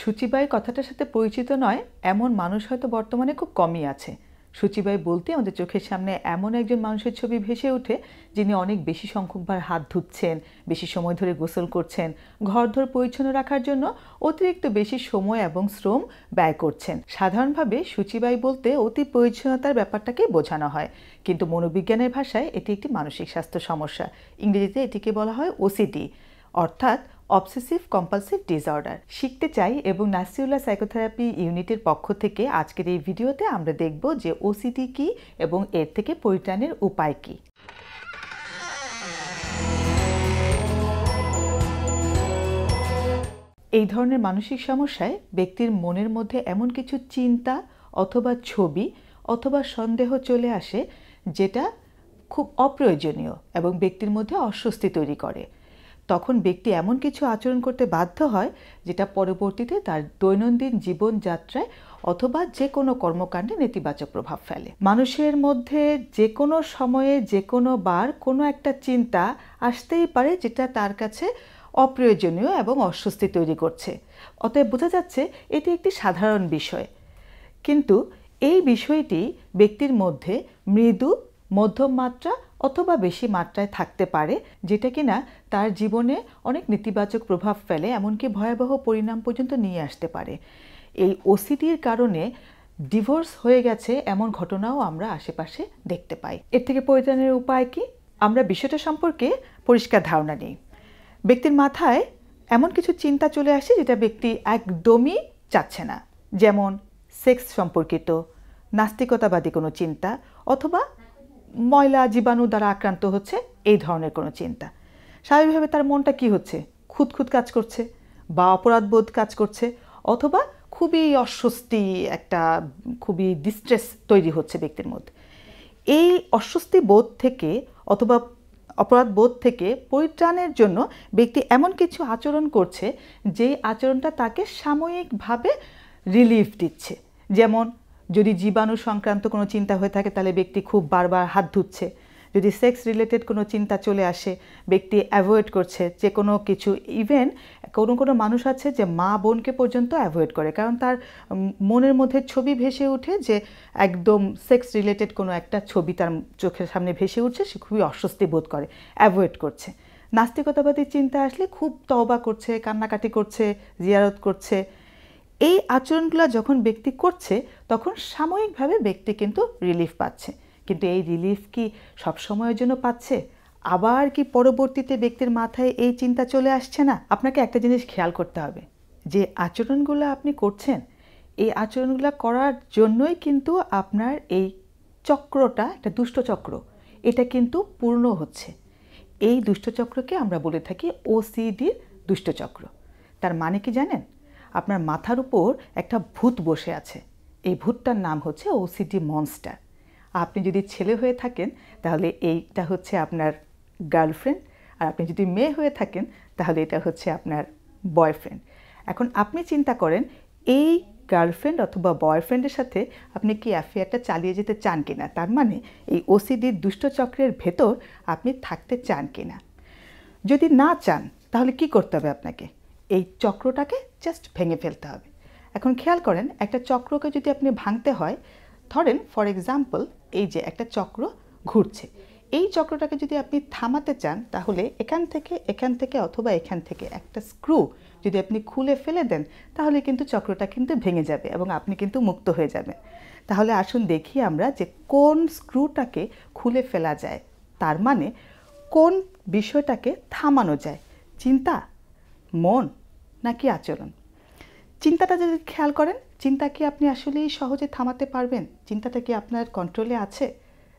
সূচিবাই কথাটার সাথে পরিচিত নয় এমন মানুষ হয়তো বর্তমানে খুব কমই আছে। সূচিবাই বলতে আমাদের চোখের সামনে এমন একজন মানুষের ছবি ভেসে ওঠে যিনি অনেক বেশি সংখ্যকবার হাত ধুচ্ছেন, বেশি সময় ধরে গোসল করছেন, ঘরদোর পরিচ্ছন্ন রাখার জন্য অতিরিক্ত বেশি সময় এবং শ্রম ব্যয় করছেন। সাধারণভাবে সূচিবাই বলতে অতি পরিচ্ছন্নতার ব্যাপারটাকে বোঝানো হয়, কিন্তু মনোবিজ্ঞানের ভাষায় এটি একটি মানসিক স্বাস্থ্য সমস্যা। ইংরেজিতে এটিকে বলা হয় OCD, অর্থাৎ অবসেসিভ কম্পালসিভ ডিসঅর্ডার। শিখতে চাই এবং নাসিউল্লাহ সাইকোথেরাপি ইউনিটের পক্ষ থেকে আজকের এই ভিডিওতে আমরা দেখব যে OCD কী এবং এর থেকে পরিত্রাণের উপায় কী। এই ধরনের মানসিক সমস্যায় ব্যক্তির মনের মধ্যে এমন কিছু চিন্তা অথবা ছবি অথবা সন্দেহ চলে আসে যেটা খুব অপ্রয়োজনীয় এবং ব্যক্তির মধ্যে অস্বস্তি তৈরি করে। তখন ব্যক্তি এমন কিছু আচরণ করতে বাধ্য হয় যেটা পরবর্তীতে তার দৈনন্দিন জীবনযাত্রায় অথবা যে কোনো কর্মকাণ্ডে নেতিবাচক প্রভাব ফেলে। মানুষের মধ্যে যে কোনো সময়ে যে কোনো বার কোনো একটা চিন্তা আসতেই পারে যেটা তার কাছে অপ্রয়োজনীয় এবং অস্বস্তি তৈরি করছে। অতএব বোঝা যাচ্ছে এটি একটি সাধারণ বিষয়, কিন্তু এই বিষয়টি ব্যক্তির মধ্যে মৃদু, মধ্যম মাত্রা অথবা বেশি মাত্রায় থাকতে পারে, যেটা কিনা তার জীবনে অনেক নেতিবাচক প্রভাব ফেলে, এমনকি ভয়াবহ পরিণাম পর্যন্ত নিয়ে আসতে পারে। এই OCDর কারণে ডিভোর্স হয়ে গেছে এমন ঘটনাও আমরা আশেপাশে দেখতে পাই। এর থেকে পরিত্রাণের উপায় কি? আমরা বিষয়টা সম্পর্কে পরিষ্কার ধারণা নিই। ব্যক্তির মাথায় এমন কিছু চিন্তা চলে আসে যেটা ব্যক্তি একদমই চাচ্ছে না, যেমন সেক্স সম্পর্কিত, নাস্তিকতাবাদী কোনো চিন্তা অথবা ময়লা জীবাণু দ্বারা আক্রান্ত হচ্ছে এই ধরনের কোনো চিন্তা। স্বাভাবিকভাবে তার মনটা কি হচ্ছে? খুঁতখুঁত কাজ করছে বা অপরাধবোধ কাজ করছে অথবা খুবই অস্বস্তি, একটা খুবই ডিস্ট্রেস তৈরি হচ্ছে ব্যক্তির মধ্যে। এই অস্বস্তি বোধ থেকে অথবা অপরাধ বোধ থেকে পরিত্রাণের জন্য ব্যক্তি এমন কিছু আচরণ করছে যেই আচরণটা তাকে সাময়িকভাবে রিলিফ দিচ্ছে। যেমন যদি জীবাণু সংক্রান্ত কোনো চিন্তা হয়ে থাকে তাহলে ব্যক্তি খুব বারবার হাত ধুচ্ছে। যদি সেক্স রিলেটেড কোনো চিন্তা চলে আসে ব্যক্তি অ্যাভয়েড করছে যে কোনো কিছু। ইভেন কোনো মানুষ আছে যে মা বোনকে পর্যন্ত অ্যাভয়েড করে, কারণ তার মনের মধ্যে ছবি ভেসে ওঠে যে একদম সেক্স রিলেটেড কোনো একটা ছবি তার চোখের সামনে ভেসে উঠছে, সে খুবই অস্বস্তি বোধ করে, অ্যাভয়েড করছে। নাস্তিকতাবাদী চিন্তা আসলে খুব তওবা করছে, কান্নাকাটি করছে, জিয়ারত করছে। এই আচরণগুলো যখন ব্যক্তি করছে তখন সাময়িকভাবে ব্যক্তি কিন্তু রিলিফ পাচ্ছে, কিন্তু এই রিলিফ কি সবসময়ের জন্য পাচ্ছে? আবার কি পরবর্তীতে ব্যক্তির মাথায় এই চিন্তা চলে আসছে না? আপনাকে একটা জিনিস খেয়াল করতে হবে, যে আচরণগুলো আপনি করছেন এই আচরণগুলো করার জন্যই কিন্তু আপনার এই চক্রটা, একটা দুষ্ট চক্র, এটা কিন্তু পূর্ণ হচ্ছে। এই দুষ্টচক্রকে আমরা বলে থাকি OCDর দুষ্টচক্র। তার মানে কি জানেন? আপনার মাথার উপর একটা ভূত বসে আছে, এই ভূতটার নাম হচ্ছে OCD মনস্টার। আপনি যদি ছেলে হয়ে থাকেন তাহলে এইটা হচ্ছে আপনার গার্লফ্রেন্ড, আর আপনি যদি মেয়ে হয়ে থাকেন তাহলে এটা হচ্ছে আপনার বয়ফ্রেন্ড। এখন আপনি চিন্তা করেন এই গার্লফ্রেন্ড অথবা বয়ফ্রেন্ডের সাথে আপনি কি অ্যাফেয়ারটা চালিয়ে যেতে চান কিনা, তার মানে এই OCDর দুষ্টচক্রের ভেতর আপনি থাকতে চান কিনা। যদি না চান তাহলে কি করতে হবে? আপনাকে এই চক্রটাকে জাস্ট ভেঙে ফেলতে হবে। এখন খেয়াল করেন, একটা চক্রকে যদি আপনি ভাঙতে হয়, ধরেন ফর এক্সাম্পল এই যে একটা চক্র ঘুরছে, এই চক্রটাকে যদি আপনি থামাতে চান তাহলে এখান থেকে অথবা এখান থেকে একটা স্ক্রু যদি আপনি খুলে ফেলে দেন তাহলে কিন্তু চক্রটা কিন্তু ভেঙে যাবে এবং আপনি কিন্তু মুক্ত হয়ে যাবেন। তাহলে আসুন দেখি আমরা যে কোন স্ক্রুটাকে খুলে ফেলা যায়, তার মানে কোন বিষয়টাকে থামানো যায়, চিন্তা, মন নাকি আচরণ। চিন্তাটা যদি খেয়াল করেন, চিন্তা কি আপনি আসলেই সহজে থামাতে পারবেন? চিন্তাটা কি আপনার কন্ট্রোলে আছে,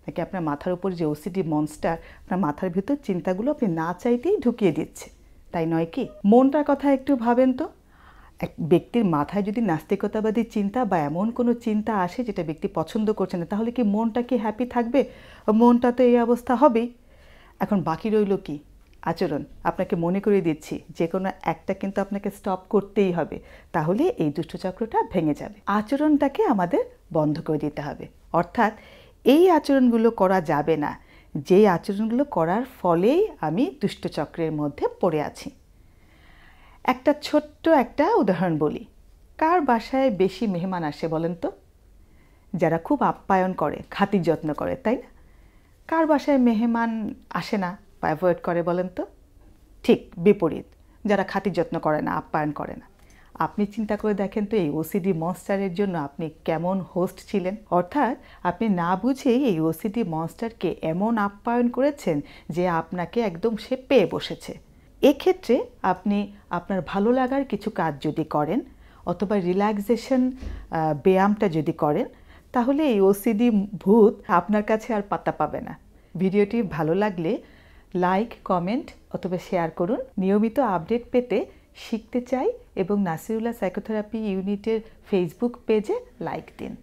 নাকি আপনার মাথার উপর যে OCD মনস্টার আপনার মাথার ভিতর চিন্তাগুলো আপনি না চাইতেই ঢুকিয়ে দিচ্ছে, তাই নয় কি? মনটার কথা একটু ভাবেন তো। এক ব্যক্তির মাথায় যদি নাস্তিকতাবাদী চিন্তা বা এমন কোনো চিন্তা আসে যেটা ব্যক্তি পছন্দ করছে না, তাহলে কি মনটা কি হ্যাপি থাকবে? মনটা তো এই অবস্থা হবেই। এখন বাকি রইল কি? আচরণ। আপনাকে মনে করিয়ে দিচ্ছি যে কোনো একটা কিন্তু আপনাকে স্টপ করতেই হবে, তাহলে এই দুষ্টচক্রটা ভেঙে যাবে। আচরণটাকে আমাদের বন্ধ করে দিতে হবে, অর্থাৎ এই আচরণগুলো করা যাবে না যেই আচরণগুলো করার ফলেই আমি দুষ্টচক্রের মধ্যে পড়ে আছি। একটা ছোট্ট একটা উদাহরণ বলি। কার বাসায় বেশি মেহমান আসে বলেন তো? যারা খুব আপ্যায়ন করে, খাতির যত্ন করে, তাই না? কার বাসায় মেহমান আসে না বা অ্যাভয়েড করে বলেন তো? ঠিক বিপরীত, যারা খাতির যত্ন করে না, আপ্যায়ন করে না। আপনি চিন্তা করে দেখেন তো এই ওসিডি মনস্টারের জন্য আপনি কেমন হোস্ট ছিলেন। অর্থাৎ আপনি না বুঝেই এই ওসিডি মনস্টারকে এমন আপ্যায়ন করেছেন যে আপনাকে একদম সে পেয়ে বসেছে। এক্ষেত্রে আপনি আপনার ভালো লাগার কিছু কাজ যদি করেন অথবা রিল্যাক্সেশন ব্যায়ামটা যদি করেন, তাহলে এই ওসিডি ভূত আপনার কাছে আর পাত্তা পাবে না। ভিডিওটি ভালো লাগলে লাইক, কমেন্ট অথবা শেয়ার করুন। নিয়মিত আপডেট পেতে শিখতে চাই এবং নাসিরুল্লাহ সাইকোথেরাপি ইউনিটের ফেসবুক পেজে লাইক দিন।